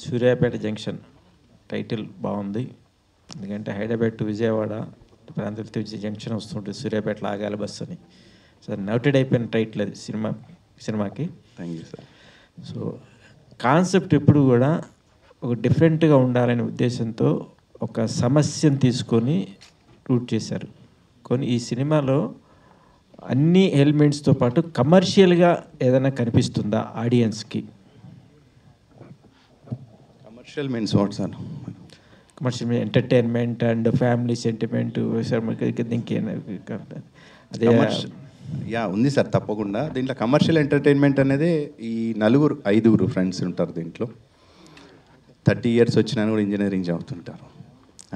Suryapet junction title బాగుంది. ఎందుకంటే Hyderabad to Vijayawada ప్రాంతాలతో జంక్షన్ వస్తుంటుంది, సూర్యాపేటలో ఆగాలి బస్సు అని. సార్ నోటెడ్ అయిపోయిన టైటిల్ అది సినిమాకి. Thank you sir. So concept ఎప్పుడు కూడా ఒక డిఫరెంట్గా ఉండాలనే ఉద్దేశంతో ఒక సమస్యను తీసుకొని రూట్ చేశారు. కొన్ని ఈ సినిమాలో అన్ని ఎలిమెంట్స్తో పాటు కమర్షియల్గా ఏదైనా కనిపిస్తుందా ఆడియన్స్కి? Commercial means what sir? Commercial entertainment and family sentiment ఇంకేనా? అదే యా ఉంది సార్, తప్పకుండా. దీంట్లో కమర్షియల్ ఎంటర్టైన్మెంట్ అనేది ఈ 5 ఫ్రెండ్స్ ఉంటారు దీంట్లో. 30 years వచ్చినా కూడా ఇంజనీరింగ్ చదువుతుంటారు.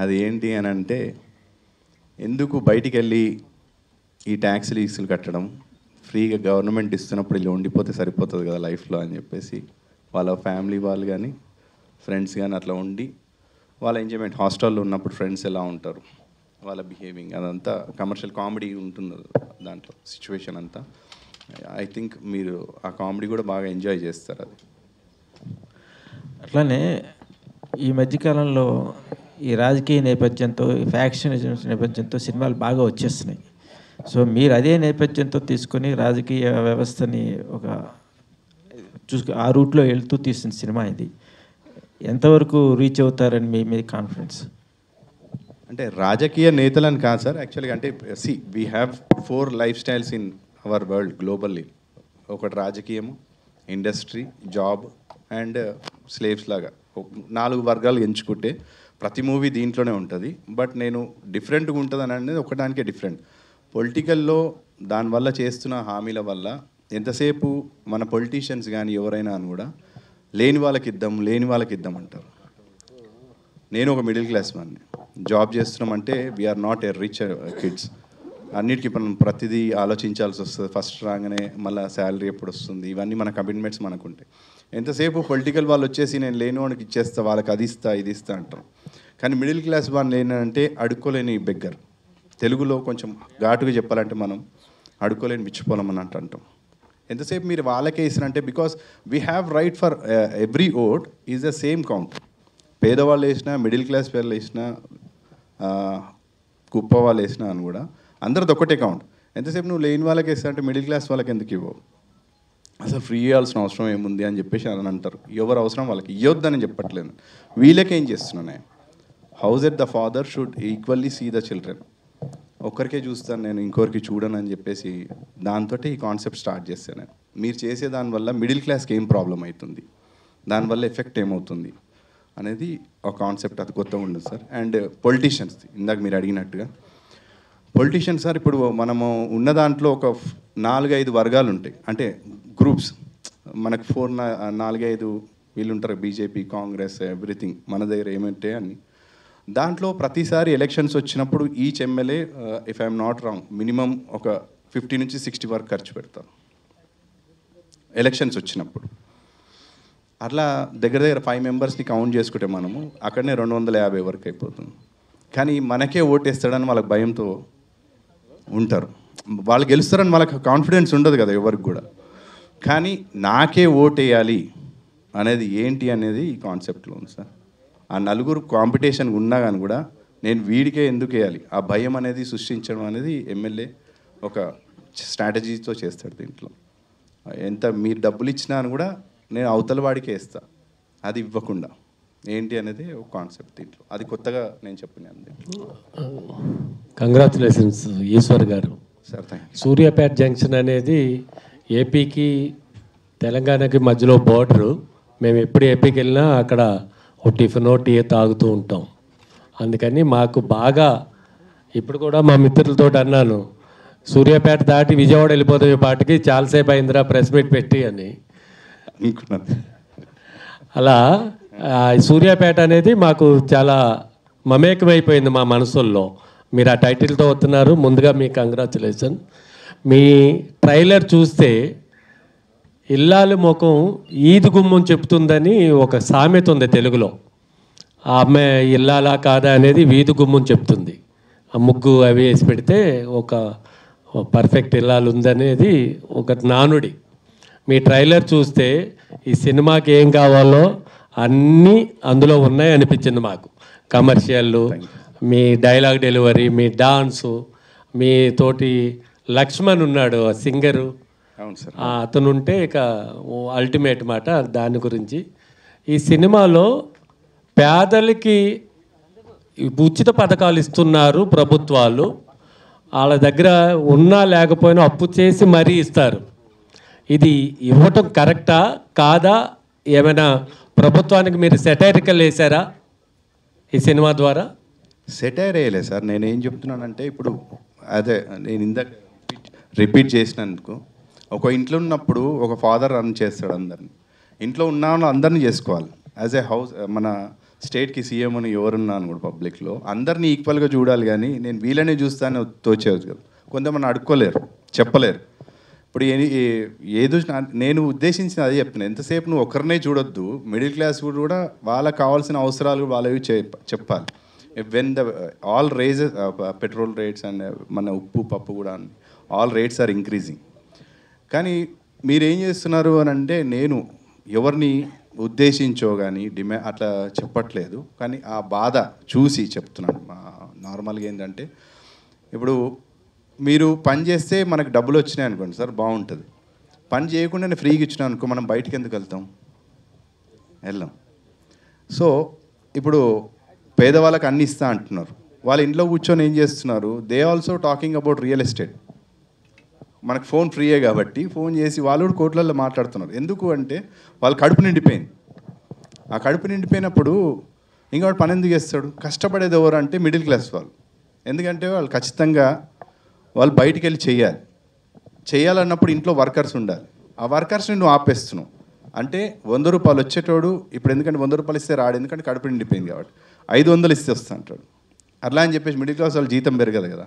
అది ఏంటి అని అంటే, ఎందుకు బయటికి వెళ్ళి ఈ ట్యాక్స్లు కట్టడం, ఫ్రీగా గవర్నమెంట్ ఇస్తున్నప్పుడు ఇలా ఉండిపోతే సరిపోతుంది కదా లైఫ్లో అని చెప్పేసి వాళ్ళ ఫ్యామిలీ వాళ్ళు కానీ ఫ్రెండ్స్ కానీ అట్లా ఉండి వాళ్ళ ఎంజాయ్మెంట్, హాస్టల్లో ఉన్నప్పుడు ఫ్రెండ్స్ ఎలా ఉంటారు, వాళ్ళ బిహేవింగ్, అదంతా కమర్షియల్ కామెడీ ఉంటుంది దాంట్లో. సిచ్యువేషన్ అంతా ఐ థింక్ మీరు ఆ కామెడీ కూడా బాగా ఎంజాయ్ చేస్తారు. అది అట్లానే ఈ మధ్యకాలంలో ఈ రాజకీయ నేపథ్యంతో, ఫ్యాక్షనిజం నేపథ్యంతో సినిమాలు బాగా వచ్చేస్తున్నాయి. సో మీరు అదే నేపథ్యంతో తీసుకొని రాజకీయ వ్యవస్థని ఒక ఆ రూట్లో వెళ్తూ తీసిన సినిమా ఇది. ఎంతవరకు రీచ్ అవుతారని మీ మీద కాన్ఫిడెన్స్? అంటే రాజకీయ నేతలని కాదు సార్, యాక్చువల్గా. అంటే we have 4 life styles in our world globally. ఒకటి రాజకీయము, ఇండస్ట్రీ, జాబ్ అండ్ స్లేవ్స్ లాగా 4 వర్గాలు ఎంచుకుంటే ప్రతి మూవీ దీంట్లోనే ఉంటుంది. బట్ నేను డిఫరెంట్గా ఉంటుంది అని అనేది ఒకదానికే డిఫరెంట్. పొలిటికల్లో దానివల్ల చేస్తున్న హామీల వల్ల ఎంతసేపు మన పొలిటీషియన్స్ కానీ ఎవరైనా అని కూడా లేని వాళ్ళకి ఇద్దాం అంటారు. నేను ఒక మిడిల్ క్లాస్ వాడిని, జాబ్ చేస్తున్నామంటే we are not a rich kids. అన్నిటికీ మనం ప్రతిదీ ఆలోచించాల్సి వస్తుంది. ఫస్ట్ రాగానే మళ్ళీ శాలరీ ఎప్పుడు వస్తుంది, ఇవన్నీ మన కమిట్మెంట్స్ మనకు ఉంటాయి. ఎంతసేపు పొలిటికల్ వాళ్ళు వచ్చేసి నేను లేని వాడికి ఇచ్చేస్తా, వాళ్ళకి అది ఇస్తా ఇది ఇస్తా అంటారు. కానీ మిడిల్ క్లాస్ వాళ్ళు ఏంటంటే అడుక్కోలేని బెగ్గర్. తెలుగులో కొంచెం ఘాటుగా చెప్పాలంటే మనం అడుక్కోలేని మిచ్చిపోలం అని అంటాం. ఎంతసేపు మీరు వాళ్ళకే ఇస్తారంటే, because we have right for every vote is the same count. పేదవాళ్ళు వేసినా, మిడిల్ క్లాస్ వాళ్ళు వేసినా, కుప్ప వాళ్ళు వేసినా అని కూడా అందరిది ఒకటే కౌంట్. ఎంతసేపు నువ్వు లేని వాళ్ళకి వేస్తారంటే మిడిల్ క్లాస్ వాళ్ళకి ఎందుకు ఇవ్వవు? అసలు ఫ్రీ ఇవ్వాల్సిన అవసరం ఏముంది అని చెప్పేసి అని అంటారు. ఎవరు అవసరం వాళ్ళకి ఇవ్వద్దని చెప్పట్లేదు. వీళ్ళకేం చేస్తున్నాను, house at the father should equally see the children. ఒక్కరికే చూస్తాను నేను, ఇంకొకరికి చూడను అని చెప్పేసి దాంతో ఈ కాన్సెప్ట్ స్టార్ట్ చేస్తాను నేను. మీరు చేసే దానివల్ల మిడిల్ క్లాస్కి ఏం ప్రాబ్లం అవుతుంది, దానివల్ల ఎఫెక్ట్ ఏమవుతుంది అనేది ఒక కాన్సెప్ట్. అది కొత్తగా ఉండదు సార్. అండ్ పొలిటీషియన్స్, ఇందాక మీరు అడిగినట్టుగా పొలిటీషియన్స్ సార్, ఇప్పుడు మనము ఉన్న దాంట్లో ఒక 4-5 వర్గాలు ఉంటాయి. అంటే గ్రూప్స్ మనకు 4-5 వీళ్ళు ఉంటారు, బీజేపీ, కాంగ్రెస్, ఎవ్రీథింగ్ మన దగ్గర ఏమంటే అన్ని. దాంట్లో ప్రతిసారి ఎలక్షన్స్ వచ్చినప్పుడు each MLA, if I'm not wrong, minimum ఒక 50 నుంచి 60 వరకు ఖర్చు పెడతారు ఎలక్షన్స్ వచ్చినప్పుడు. అట్లా దగ్గర 5 మెంబర్స్ని కౌంట్ చేసుకుంటే మనము అక్కడనే 250 వరకు అయిపోతుంది. కానీ మనకే ఓటేస్తాడని వాళ్ళకి భయంతో ఉంటారు. వాళ్ళు గెలుస్తారని వాళ్ళకి కాన్ఫిడెన్స్ ఉండదు కదా ఎవరికి కూడా. కానీ నాకే ఓటేయాలి అనేది ఏంటి అనేది ఈ కాన్సెప్ట్లో ఉంది సార్. ఆ 4 కాంపిటీషన్ ఉన్నా కానీ కూడా నేను వీడికే ఎందుకు వేయాలి, ఆ భయం అనేది సృష్టించడం అనేది ఎమ్మెల్యే ఒక స్ట్రాటజీతో చేస్తాడు. దీంట్లో ఎంత మీరు డబ్బులు ఇచ్చినా అని కూడా నేను అవతల వాడికే వేస్తా, అది ఇవ్వకుండా ఏంటి అనేది ఒక కాన్సెప్ట్ దీంట్లో. అది కొత్తగా నేను చెప్పినాను. Congratulations Eshwar garu. Sir thank you. Suryapet junction అనేది ఏపీకి తెలంగాణకి మధ్యలో బోర్డరు. మేము ఎప్పుడు ఏపీకి వెళ్ళినా అక్కడ ఓ టిఫినో టీ తాగుతూ ఉంటాం. అందుకని మాకు బాగా, ఇప్పుడు కూడా మా మిత్రులతో అన్నాను, సూర్యాపేట దాటి విజయవాడ వెళ్ళిపోతాం ఈ పాటికి, చాలాసేపు అయిందిరా ప్రెస్ మీట్ పెట్టి అని. అలా సూర్యాపేట అనేది మాకు చాలా మమేకమైపోయింది మా మనసుల్లో. మీరు ఆ టైటిల్తో వస్తున్నారు, ముందుగా మీ కంగ్రాచులేషన్. మీ ట్రైలర్ చూస్తే ఇల్లాలి ముఖం ఈదు గుమ్మం చెప్తుందని ఒక సామెత ఉంది తెలుగులో. ఆ అమ్మాయి ఇల్లాలా కాదా అనేది వీధి గుమ్మం చెప్తుంది. ఆ ముగ్గు అవి వేసి పెడితే ఒక పర్ఫెక్ట్ ఇల్లాలు ఉందనేది ఒక నానుడి. మీ ట్రైలర్ చూస్తే ఈ సినిమాకి ఏం కావాలో అన్నీ అందులో ఉన్నాయి అనిపించింది మాకు. కమర్షియల్లు, మీ డైలాగ్ డెలివరీ, మీ డాన్సు, మీ తోటి లక్ష్మణ్ ఉన్నాడు సింగరు, అవును సార్. అతను ఉంటే ఇక అల్టిమేట్ మాట. దాని గురించి ఈ సినిమాలో పేదలకి ఉచిత పథకాలు ఇస్తున్నారు ప్రభుత్వాలు, వాళ్ళ దగ్గర ఉన్నా లేకపోయినా అప్పు చేసి మరీ ఇస్తారు. ఇది ఇవ్వటం కరెక్టా కాదా? ఏమైనా ప్రభుత్వానికి మీరు సెటైరికల్ వేసారా ఈ సినిమా ద్వారా? సెటైర్ వేయలే సార్. నేను ఏం చెప్తున్నానంటే, ఇప్పుడు అదే నేను ఇందాక రిపీట్ చేసినందుకు, ఒక ఇంట్లో ఉన్నప్పుడు ఒక ఫాదర్ రన్ చేస్తాడు అందరిని, ఇంట్లో ఉన్న అందరినీ చేసుకోవాలి. యాజ్ ఏ హౌస్ మన స్టేట్కి సీఎం అని ఎవరున్నాను కూడా పబ్లిక్లో అందరినీ ఈక్వల్గా చూడాలి. కానీ నేను వీళ్ళనే చూస్తాను తోచేయచ్చు కదా. కొంతమంది అడుక్కోలేరు, చెప్పలేరు. ఇప్పుడు ఏదో నేను ఉద్దేశించిన అదే చెప్తున్నాను. ఎంతసేపు నువ్వు ఒకరినే చూడొద్దు, మిడిల్ క్లాస్ కూడా వాళ్ళకి కావాల్సిన అవసరాలు వాళ్ళవి చెప్పాలి. When the all raises petrol rates and మన ఉప్పు పప్పు కూడా ఆల్ రేట్స్ ఆర్ ఇంక్రీజింగ్. కానీ మీరేం చేస్తున్నారు అని అంటే, నేను ఎవరిని ఉద్దేశించో కానీ అట్లా చెప్పట్లేదు, కానీ ఆ బాధ చూసి చెప్తున్నాను. నార్మల్గా ఏంటంటే, ఇప్పుడు మీరు పని చేస్తే మనకు డబ్బులు వచ్చినాయి అనుకోండి సార్, బాగుంటుంది. పని చేయకుండానే ఫ్రీగా ఇచ్చినా అనుకో, మనం బయటికి ఎందుకు వెళ్తాం? వెళ్ళాం. సో ఇప్పుడు పేదవాళ్ళకి అన్ని ఇస్తా అంటున్నారు, వాళ్ళ ఇంట్లో కూర్చొని ఏం చేస్తున్నారు? They also talking about real estate. మనకు ఫోన్ ఫ్రీయే కాబట్టి ఫోన్ చేసి వాళ్ళు కూడా కోట్లల్లో మాట్లాడుతున్నారు. ఎందుకు అంటే వాళ్ళ కడుపు నిండిపోయింది. ఆ కడుపు నిండిపోయినప్పుడు ఇంకోటి పని ఎందుకు చేస్తాడు? కష్టపడేది ఎవరు అంటే మిడిల్ క్లాస్ వాళ్ళు. ఎందుకంటే వాళ్ళు ఖచ్చితంగా వాళ్ళు బయటికి వెళ్ళి చేయాలన్నప్పుడు ఇంట్లో వర్కర్స్ ఉండాలి. ఆ వర్కర్స్ని నువ్వు ఆపేస్తున్నావు అంటే 100 రూపాయలు వచ్చేటోడు ఇప్పుడు ఎందుకంటే 100 రూపాయలు ఇస్తే రాడు, ఎందుకంటే కడుపు నిండిపోయింది కాబట్టి 500 ఇస్తే వస్తా అంటాడు. అట్లా అని చెప్పేసి మిడిల్ క్లాస్ వాళ్ళు జీతం పెరగదు కదా,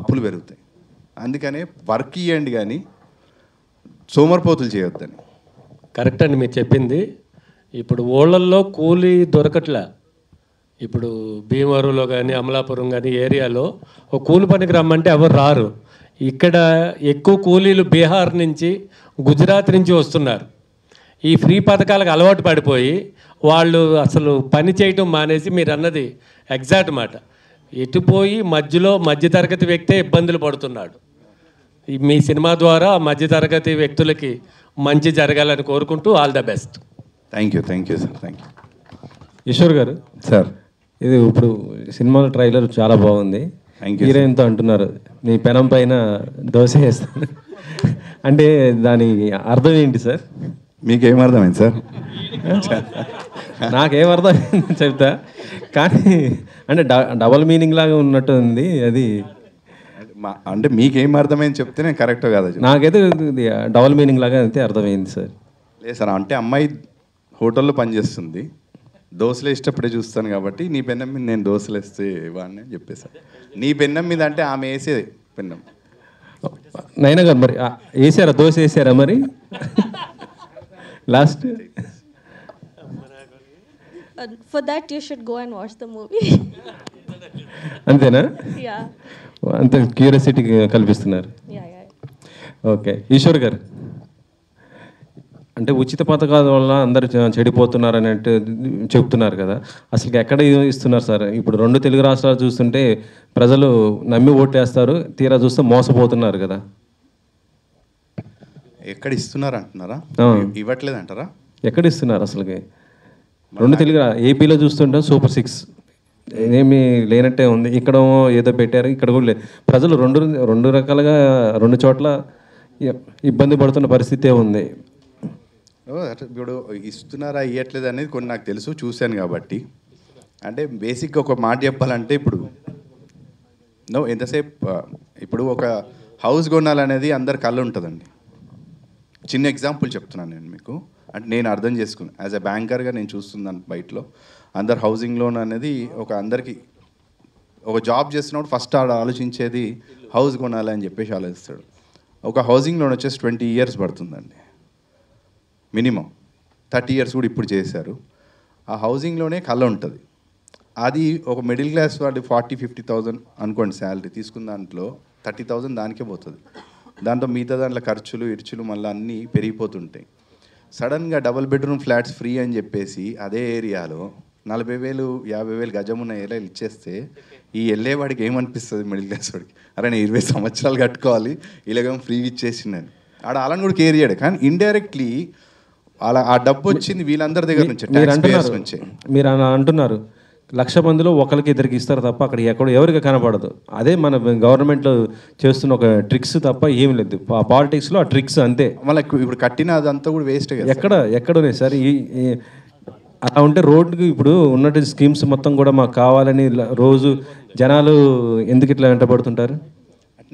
అప్పులు పెరుగుతాయి. అందుకనే వర్క్ ఇవ్వండి కానీ సోమరిపోతులు చేయొద్దని. కరెక్ట్ అండి మీరు చెప్పింది. ఇప్పుడు ఊళ్ళల్లో కూలీ దొరకట్లే. ఇప్పుడు భీమవరంలో కానీ అమలాపురం కానీ ఏరియాలో ఒక కూలి పనికి రమ్మంటే ఎవరు రారు. ఇక్కడ ఎక్కువ కూలీలు బీహార్ నుంచి, గుజరాత్ నుంచి వస్తున్నారు. ఈ ఫ్రీ పథకాలకు అలవాటు పడిపోయి వాళ్ళు అసలు పని చేయటం మానేసి, మీరు అన్నది ఎగ్జాక్ట్ మాట, ఎటుపోయి మధ్యలో మధ్యతరగతి వ్యక్తే ఇబ్బందులు పడుతున్నాడు. మీ సినిమా ద్వారా మధ్యతరగతి వ్యక్తులకి మంచి జరగాలని కోరుకుంటూ all the best. Thank you sir. Thank you. Eshwar garu sir, ఇది ఇప్పుడు సినిమాలో ట్రైలర్ చాలా బాగుంది. హీరోయిన్తో అంటున్నారు నీ పెనం పైన దోశ వేస్తాను అంటే దాని అర్థం ఏంటి సార్? మీకేం అర్థమైంది సార్? నాకేం అర్థమైంది చెప్తా, కానీ అంటే డబల్ మీనింగ్ లాగా ఉన్నట్టు ఉంది అది. అంటే మీకేం అర్థమైంది చెప్తే నేను కరెక్ట్ కాదు. నాకైతే డబల్ మీనింగ్ లాగా అయితే అర్థమైంది సార్. లేదు సార్, అంటే అమ్మాయి హోటల్లో పనిచేస్తుంది, దోశలు వేసేటప్పుడే చూస్తాను కాబట్టి నీ పెన్నం మీద నేను దోశలు వేస్తే ఇవ్వండి అని చెప్పేసాను. నీ పెన్నం మీద అంటే ఆమె వేసే పెన్నం. నైనా గారు మరి వేసారా దోశ వేసారా మరి last? For that you should go and watch the movie. అంతేనా? Yeah. అంత క్యూరియాసిటీ కల్పిస్తున్నారు. Yeah. ఓకే. ఈశ్వర్ గారు, అంటే ఉచిత పథకాల వల్ల అందరు చెడిపోతున్నారు అన్నట్టు చెప్తున్నారు కదా, అసలు ఎక్కడ ఇస్తున్నారు సార్? ఇప్పుడు 2 తెలుగు రాష్ట్రాలు చూస్తుంటే ప్రజలు నమ్మి ఓటేస్తారు, తీరా చూస్తే మోసపోతున్నారు కదా. ఎక్కడ ఇస్తున్నారు అంటున్నారా? ఇవ్వట్లేదు అంటారా? ఎక్కడ ఇస్తున్నారు అసలుకి? 2 తెలుగు ఏపీలో చూస్తుంటే సూపర్ 6 ఏమీ లేనట్టే ఉంది. ఇక్కడ ఏదో పెట్టారు, ఇక్కడ కూడా లేదు. ప్రజలు రెండు రకాలుగా 2 చోట్ల ఇబ్బంది పడుతున్న పరిస్థితే ఉంది. ఇప్పుడు ఇస్తున్నారా ఇవ్వట్లేదు అనేది కొన్ని నాకు తెలుసు, చూశాను కాబట్టి. అంటే బేసిక్గా ఒక మాట చెప్పాలంటే, ఇప్పుడు ఎంతసేపు ఇప్పుడు ఒక హౌస్ కొనాలనేది అందరి కళ్ళు ఉంటుందండి. చిన్న ఎగ్జాంపుల్ చెప్తున్నాను నేను మీకు, అంటే నేను అర్థం చేసుకున్నాను యాజ్ ఎ బ్యాంకర్గా నేను చూస్తున్నాను బయటలో. అందరు హౌసింగ్ లోన్ అనేది అందరికీ ఒక జాబ్ చేస్తున్నప్పుడు ఫస్ట్ ఆలోచించేది హౌస్ కొనాలి అని చెప్పేసి ఆలోచిస్తాడు. ఒక హౌసింగ్ లోన్ వచ్చేసి 20 years పడుతుందండి మినిమం. 30 years కూడా ఇప్పుడు చేశారు. ఆ హౌసింగ్లోనే కళ ఉంటుంది. అది ఒక మిడిల్ క్లాస్ వాడి 40-50,000 అనుకోండి శాలరీ తీసుకున్న దాంట్లో 30,000 దానికే పోతుంది. దాంతో మిగతా దాంట్లో ఖర్చులు ఇర్చులు మళ్ళీ అన్నీ పెరిగిపోతుంటాయి. సడన్గా డబుల్ బెడ్రూమ్ ఫ్లాట్స్ ఫ్రీ అని చెప్పేసి అదే ఏరియాలో 40,000 50,000 గజం ఉన్న ఏరియాలు ఇచ్చేస్తే ఈ వెళ్ళేవాడికి ఏమనిపిస్తుంది మిడిల్ క్లాస్ వాడికి? అరే నేను 20 సంవత్సరాలు కట్టుకోవాలి, ఇలాగేమో ఫ్రీగా ఇచ్చేసిందని ఆడ అలాని కూడా కేర్ చేయడు. కానీ ఇండైరెక్ట్లీ అలా ఆ డబ్బు వచ్చింది వీళ్ళందరి దగ్గర నుంచి, ట్యాక్స్ పేయర్స్ నుంచి. మీరు అలా అంటున్నారు, 1,00,000 మందిలో ఒకరికి ఇద్దరికి ఇస్తారు తప్ప అక్కడ ఎవరికి కనపడదు. అదే మన గవర్నమెంట్లో చేస్తున్న ఒక ట్రిక్స్ తప్ప ఏం లేదు. పాలిటిక్స్లో ఆ ట్రిక్స్ అంతే. మళ్ళీ ఇప్పుడు కట్టిన అదంతా కూడా వేస్ట్ కదా. ఎక్కడున్నాయి సార్ అలా ఉంటే రోడ్డుకి ఇప్పుడు ఉన్నట్టు స్కీమ్స్ మొత్తం కూడా మాకు కావాలని రోజు జనాలు ఎందుకు ఇట్లా వెంటబడుతుంటారు?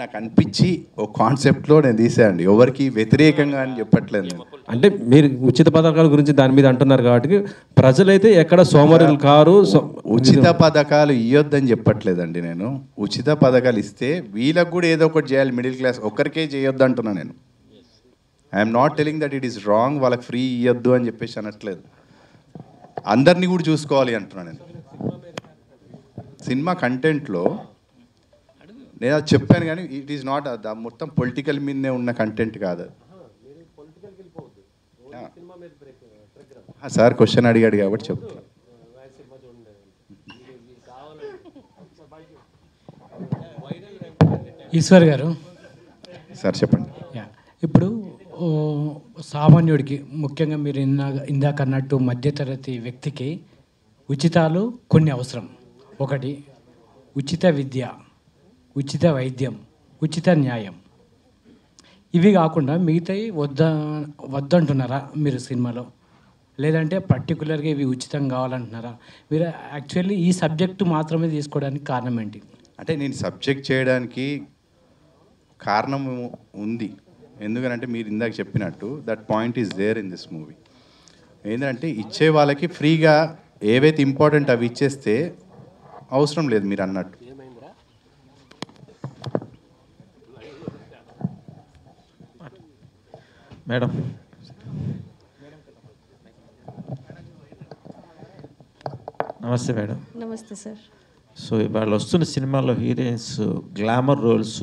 నాకు అనిపించి ఒక కాన్సెప్ట్లో నేను తీసానండి, ఎవరికి వ్యతిరేకంగా అని చెప్పట్లేదు నేను. అంటే మీరు ఉచిత పథకాల గురించి దాని మీద అంటున్నారు కాబట్టి ప్రజలైతే ఎక్కడ సోమరులు కారు. ఉచిత పథకాలు ఇవ్వద్దని చెప్పట్లేదండి నేను. ఉచిత పథకాలు ఇస్తే వీళ్ళకు కూడా ఏదో ఒకటి చేయాలి. మిడిల్ క్లాస్ ఒక్కరికే చేయొద్దు అంటున్నా నేను. I'm not telling that it is wrong, వాళ్ళకి ఫ్రీ ఇవ్వద్దు అని చెప్పేసి అనట్లేదు. అందరినీ కూడా చూసుకోవాలి అంటున్నా నేను. సినిమా కంటెంట్లో నేను అది చెప్పాను, కానీ ఇట్ ఈస్ నాట్ మొత్తం పొలిటికల్ మీదనే ఉన్న కంటెంట్ కాదు. సార్ క్వశ్చన్ అడిగాడు కాబట్టి చెప్తాను. ఈశ్వర్ గారు సార్ చెప్పండి. ఇప్పుడు సామాన్యుడికి, ముఖ్యంగా మీరు ఇందాక అన్నట్టు మధ్యతరగతి వ్యక్తికి ఉచితాలు కొన్ని అవసరం. ఒకటి ఉచిత విద్య, ఉచిత వైద్యం, ఉచిత న్యాయం. ఇవి కాకుండా మిగతాయి వద్దంటున్నారా మీరు సినిమాలో? లేదంటే పర్టికులర్గా ఇవి ఉచితం కావాలంటున్నారా మీరు? యాక్చువల్లీ ఈ సబ్జెక్టు మాత్రమే తీసుకోవడానికి కారణం ఏంటి? అంటే నేను సబ్జెక్ట్ చేయడానికి కారణం ఉంది. ఎందుకంటే మీరు ఇందాక చెప్పినట్టు that point is there in this movie. ఏంటంటే ఇచ్చే వాళ్ళకి ఫ్రీగా ఏవైతే ఇంపార్టెంట్ అవి ఇచ్చేస్తే అవసరం లేదు మీరు అన్నట్టు. మేడం, నమస్తే మేడం. నమస్తే సార్. సో ఇవాళ వస్తున్న సినిమాలో హీరోయిన్స్ గ్లామర్ రోల్స్,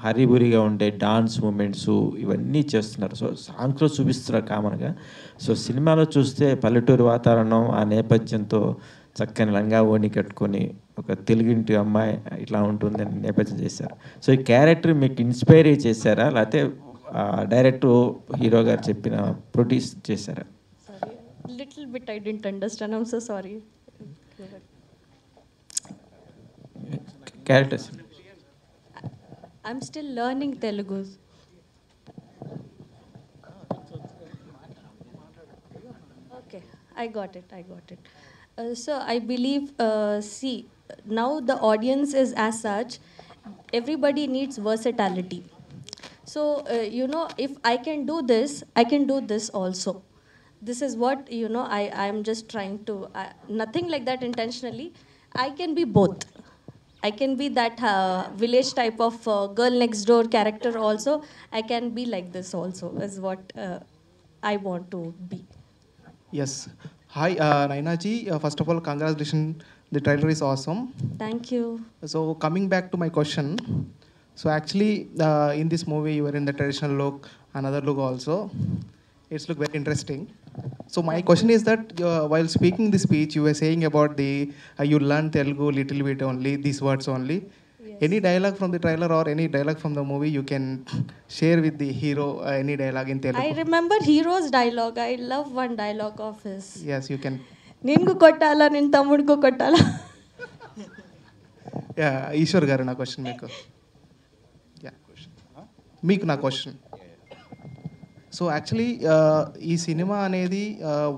హరిబురిగా ఉండే డాన్స్ మూమెంట్స్ ఇవన్నీ చేస్తున్నారు. సో సాంగ్స్లో చూపిస్తున్నారు కామన్గా. సో సినిమాలో చూస్తే పల్లెటూరు వాతావరణం, ఆ నేపథ్యంతో చక్కని లంగా ఓణి కట్టుకొని ఒక తెలుగింటి అమ్మాయి ఇట్లా ఉంటుందని నేపథ్యం చేశారు. సో ఈ క్యారెక్టర్ మీకు ఇన్స్పైర్ చేశారా, లేకపోతే డైరెక్టర్ హీరో గారు చెప్పిన ప్రొడ్యూస్ చేశారా? Little bit I didn't understand. I'm so sorry. Characters I'm still learning Telugu. Okay, I got it. So I believe, see, now the audience is as such, everybody needs versatility. So, if I can do this, I can do this also. This is what, I'm just trying to, nothing like that intentionally. I can be both. I can be that village type of girl next door character also. I can be like this also, is what I want to be. Yes. Hi, Naina ji. First of all, congratulations. The trailer is awesome. Thank you. So, coming back to my question. So, actually, in this movie, you were in the traditional look, another look also. It's look very interesting. So, my question is that while speaking the speech, you were saying about the you learn Telugu little bit only, these words only. Yes. Any dialogue from the trailer or any dialogue from the movie you can share with the hero? Any dialogue in Telugu? I remember Hero's dialogue. I love one dialogue of his. Yes, you can. Neengu kottala, nen tammuduku kottala. Yeah, Ishwar garu na question meeku. Yeah, question. Meeku na question. So actually ఈ cinema అనేది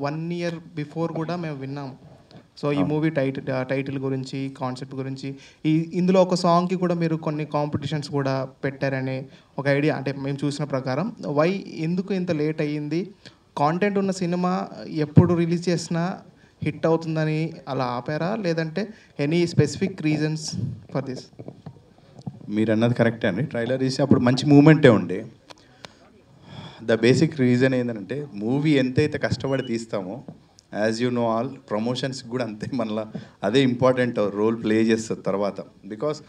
1 year before కూడా మేము విన్నాం. So ఈ movie title గురించి, concept గురించి, ఇందులో ఒక సాంగ్కి కూడా మీరు కొన్ని కాంపిటీషన్స్ కూడా పెట్టారనే ఒక ఐడియా, అంటే మేము చూసిన ప్రకారం. ఎందుకు ఇంత లేట్ అయ్యింది? కాంటెంట్ ఉన్న సినిమా ఎప్పుడు రిలీజ్ చేసినా హిట్ అవుతుందని అలా ఆపారా, లేదంటే any specific reasons for this? మీరు అన్నది కరెక్టే అండి. ట్రైలర్ తీసి అప్పుడు మంచి మూమెంటే ఉండే. ద బేసిక్ రీజన్ ఏంటంటే మూవీ ఎంతైతే కష్టపడి తీస్తామో, యాజ్ యూ నో ఆల్, ప్రమోషన్స్కి కూడా అంతే మనలా అదే ఇంపార్టెంట్ రోల్ ప్లే చేస్తుంది తర్వాత. Because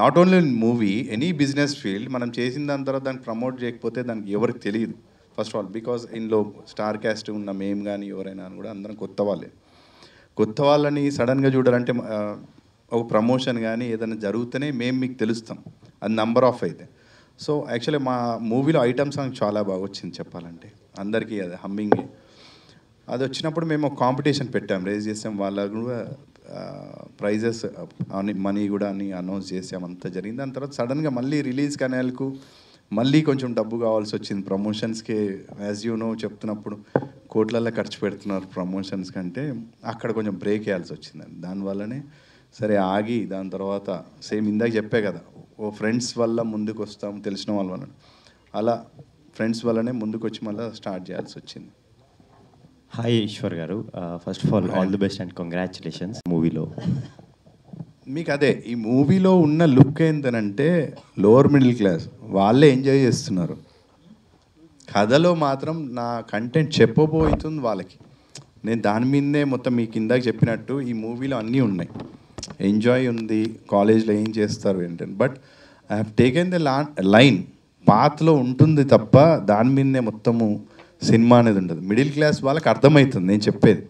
not only in movie, any business field మనం చేసిన దాని తర్వాత దాన్ని ప్రమోట్ చేయకపోతే దానికి ఎవరికి తెలియదు. ఫస్ట్ ఆఫ్ ఆల్ బికాజ్ ఇందులో స్టార్ క్యాస్ట్ ఉన్న మేము కానీ ఎవరైనా అని కూడా అందరం కొత్త వాళ్ళే. కొత్త వాళ్ళని సడన్గా చూడాలంటే ఒక ప్రమోషన్ కానీ ఏదైనా జరిగితేనే మేము మీకు తెలుస్తాం, అది నంబర్ ఆఫ్ అయితే. సో యాక్చువల్లీ మా మూవీలో ఐటమ్ సాంగ్ చాలా బాగా వచ్చింది చెప్పాలంటే, అందరికీ అది హమ్మింగ్. అది వచ్చినప్పుడు మేము ఒక కాంపిటీషన్ పెట్టాం, రేజ్ చేసాం, వాళ్ళకు కూడా ప్రైజెస్ అని మనీ కూడా అని అనౌన్స్ చేసాం, అంతా జరిగింది. దాని తర్వాత సడన్గా మళ్ళీ రిలీజ్ కనేలకు మళ్ళీ కొంచెం డబ్బు కావాల్సి వచ్చింది ప్రమోషన్స్కి. యాజ్ యూ నో చెప్తున్నప్పుడు కోట్లల్లో ఖర్చు పెడుతున్నారు ప్రమోషన్స్ కంటే, అక్కడ కొంచెం బ్రేక్ వేయాల్సి వచ్చిందండి. దానివల్లనే సరే ఆగి దాని తర్వాత సేమ్ ఇందాక చెప్పే కదా, ఓ ఫ్రెండ్స్ వల్ల ముందుకు వస్తాం, తెలిసిన వాళ్ళ వల్ల, అలా ఫ్రెండ్స్ వల్లనే ముందుకు వచ్చి మళ్ళీ స్టార్ట్ చేయాల్సి వచ్చింది. హాయ్ ఈశ్వర్ గారు, first of all the best and congratulations మూవీలో. మీకు అదే ఈ మూవీలో ఉన్న లుక్ ఏంటనంటే లోవర్ మిడిల్ క్లాస్ వాళ్ళే ఎంజాయ్ చేస్తున్నారు. కథలో మాత్రం నా కంటెంట్ చెప్పబోతుంది వాళ్ళకి. నేను దాని మీదనే మొత్తం మీకు ఇందాక చెప్పినట్టు ఈ మూవీలో అన్నీ ఉన్నాయి. ఎంజాయ్ ఉంది, కాలేజ్లో ఏం చేస్తారు ఏంటని, but I have taken the line పాత్లో ఉంటుంది తప్ప దాని మీదనే మొత్తము సినిమా అనేది ఉండదు. మిడిల్ క్లాస్ వాళ్ళకి అర్థమవుతుంది నేను చెప్పేది.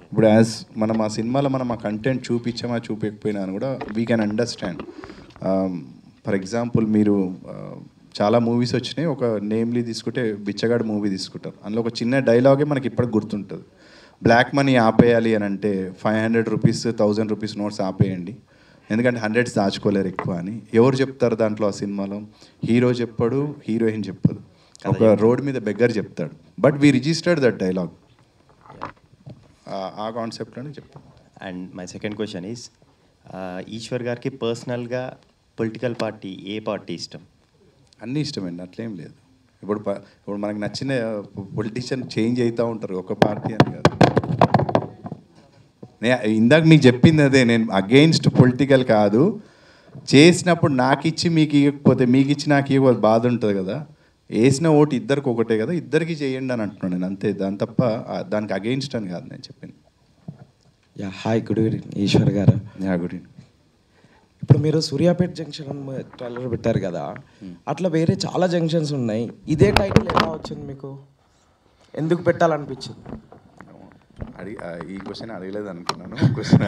ఇప్పుడు యాజ్ మనం ఆ సినిమాలో మనం ఆ కంటెంట్ చూపించామా చూపించకపోయినా అని కూడా we can understand. For example మీరు చాలా మూవీస్ వచ్చినాయి, ఒక నేమ్లీ తీసుకుంటే బిచ్చగాడు మూవీ తీసుకుంటారు, అందులో ఒక చిన్న డైలాగే మనకి ఇప్పటికి గుర్తుంటుంది. బ్లాక్ మనీ ఆపేయాలి అని అంటే 500 రూపీస్ 1000 రూపీస్ నోట్స్ ఆపేయండి, ఎందుకంటే 100s దాచుకోలేరు ఎక్కువ అని ఎవరు చెప్తారు దాంట్లో? ఆ సినిమాలో హీరో చెప్పాడు, హీరోయిన్ చెప్పదు, ఒక రోడ్ మీద బెగ్గర్ చెప్తాడు. But we registered that dialogue, ఆ కాన్సెప్ట్లోనే చెప్పాను. And my second question is, Eshwar గారికి పర్సనల్గా పొలిటికల్ పార్టీ ఏ పార్టీ ఇష్టం? అన్నీ ఇష్టమండి, అట్లేం లేదు. ఇప్పుడు మనకు నచ్చిన పొలిటీషియన్ చేంజ్ అవుతూ ఉంటారు, ఒక పార్టీ అని కాదు. ఇందాక మీకు చెప్పింది అదే, నేను అగెయిన్స్ట్ పొలిటికల్ కాదు. చేసినప్పుడు నాకు ఇచ్చి మీకు ఇవ్వకపోతే, మీకు ఇచ్చి నాకు ఇవ్వకపోతే బాధ ఉంటుంది కదా. వేసిన ఓటు ఇద్దరికి ఒకటే కదా, ఇద్దరికి చేయండి అని అంటున్నాను నేను, అంతే. దాని తప్ప దానికి అగెయిన్స్ట్ అని కాదు నేను చెప్పింది. Yeah hi, good evening Eshwar గారు. Yeah good evening. ఇప్పుడు మీరు సూర్యాపేట జంక్షన్ ట్రైలర్ పెట్టారు కదా, అట్లా వేరే చాలా జంక్షన్స్ ఉన్నాయి, ఇదే టైటిల్ ఎలా వచ్చింది మీకు? ఎందుకు పెట్టాలనిపించింది? ఈ క్వశ్చన్ అడగలేదు అనుకున్నాను. క్వశ్చన్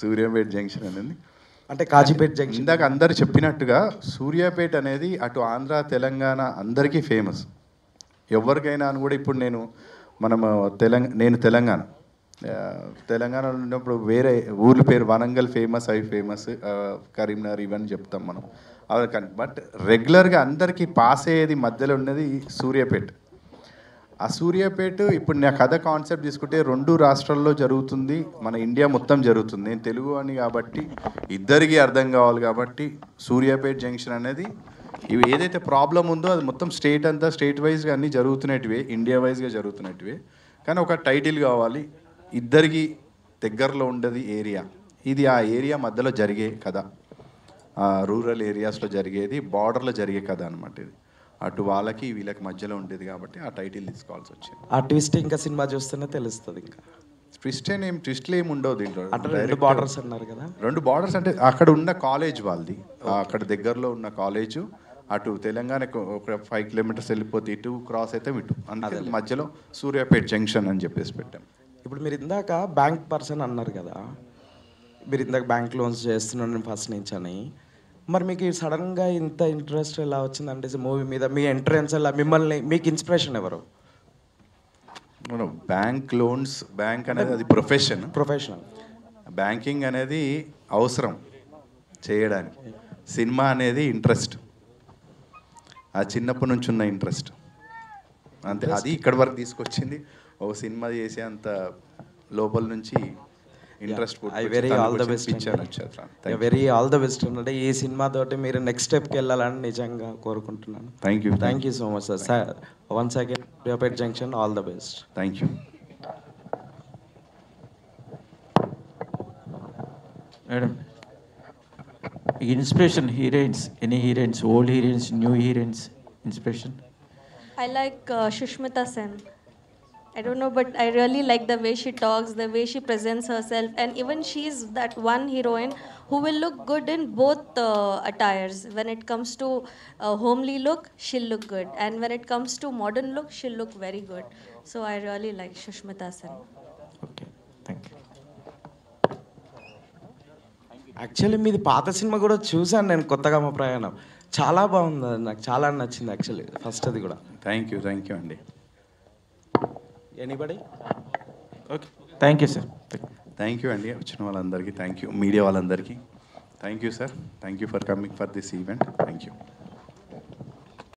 సూర్యాపేట జంక్షన్ అనేది అంటే కాజీపేట జంక్షన్. ఇందాక అందరు చెప్పినట్టుగా సూర్యాపేట అనేది అటు ఆంధ్ర తెలంగాణ అందరికీ ఫేమస్, ఎవరికైనా అని కూడా. ఇప్పుడు నేను తెలంగాణలో ఉన్నప్పుడు వేరే ఊర్ల పేరు వనంగల్ ఫేమస్, అవి ఫేమస్, కరీంనగర్ ఇవన్నీ చెప్తాం మనం. అవి కానీ బట్ రెగ్యులర్గా అందరికీ పాస్ అయ్యేది మధ్యలో ఉన్నది సూర్యాపేట. ఆ సూర్యాపేట ఇప్పుడు నా కథ కాన్సెప్ట్ తీసుకుంటే 2 రాష్ట్రాల్లో జరుగుతుంది, మన ఇండియా మొత్తం జరుగుతుంది. నేను తెలుగు అని కాబట్టి ఇద్దరికీ అర్థం కావాలి కాబట్టి సూర్యాపేట జంక్షన్ అనేది ఇవి ఏదైతే ప్రాబ్లం ఉందో అది మొత్తం స్టేట్ అంతా స్టేట్ వైజ్గా అన్నీ జరుగుతున్నట్టువే, ఇండియా వైజ్గా జరుగుతున్నట్టువే. కానీ ఒక టైటిల్ కావాలి, ఇద్దరికి దగ్గరలో ఉండేది ఏరియా, ఇది ఆ ఏరియా మధ్యలో జరిగే కథ, రూరల్ ఏరియాస్లో జరిగేది, బార్డర్లో జరిగే కథ అనమాట. ఇది అటు వాళ్ళకి వీళ్ళకి మధ్యలో ఉండేది కాబట్టి ఆ టైటిల్ తీసుకోవాల్సి వచ్చింది. ఆ ట్విస్ట్ ఇంకా సినిమా చూస్తేనే తెలుస్తుంది. ఇంకా ట్విస్ట్లు ఏమి ఉండవు దీంట్లో. అంటే 2 బార్డర్స్ అన్నారు కదా. 2 బార్డర్స్ అంటే అక్కడ ఉన్న కాలేజ్ వాళ్ళది, అక్కడ దగ్గరలో ఉన్న కాలేజు, అటు తెలంగాణకు ఒక 5 కిలోమీటర్స్ వెళ్ళిపోతే ఇటు క్రాస్ అయితే ఇటు, అందుకే మధ్యలో సూర్యాపేట జంక్షన్ అని చెప్పేసి పెట్టాం. ఇప్పుడు మీరు ఇందాక బ్యాంక్ పర్సన్ అన్నారు కదా, మీరు ఇందాక బ్యాంక్ లోన్స్ చేస్తున్నాను ఫస్ట్ నుంచి అని, మరి మీకు సడన్గా ఇంత ఇంట్రెస్ట్ ఎలా వచ్చిందంటే మూవీ మీద? మీ ఎంట్రెన్స్ ఎలా, మిమ్మల్ని మీకు ఇన్స్పిరేషన్ ఎవరు? బ్యాంక్ లోన్స్, బ్యాంక్ అనేది అది ప్రొఫెషనల్. బ్యాంకింగ్ అనేది అవసరం చేయడానికి, సినిమా అనేది ఇంట్రెస్ట్, ఆ చిన్నప్పటి నుంచి ఉన్న ఇంట్రెస్ట్ అంతే. అది ఇక్కడి వరకు తీసుకొచ్చింది, ఒక సినిమా చేసే అంత లోపల నుంచి interest. Very all the best అంటే ఈ సినిమా తోటి మీరు నెక్స్ట్ స్టెప్కి వెళ్ళాలని నిజంగా కోరుకుంటున్నాను. Thank you so much sir. Once again Suryapet junction, all the best. Thank you madam. Inspiration heroines, any heroines, old heroines, new heroines, inspiration? I like Shushmita Sen I don't know, but I really like the way she talks, the way she presents herself, and even she's that one heroine who will look good in both attires. When it comes to homely look, she'll look good, and when it comes to modern look, she'll look very good. So I really like Shushmita Sen. Okay thank you. Actually మీది పాత cinema కూడా చూశాను నేను, కొత్తగా మా ప్రయాణం. చాలా బాగుంది, నాకు చాలా నచ్చింది యాక్చువల్లీ ఫస్ట్ అది కూడా. థ్యాంక్ యూ అండి. Anybody? Okay, thank you sir. Thank you అండి వచ్చిన వాళ్ళందరికీ, థ్యాంక్ యూ మీడియా వాళ్ళందరికీ, thank you sir, thank you for coming for this event, thank you.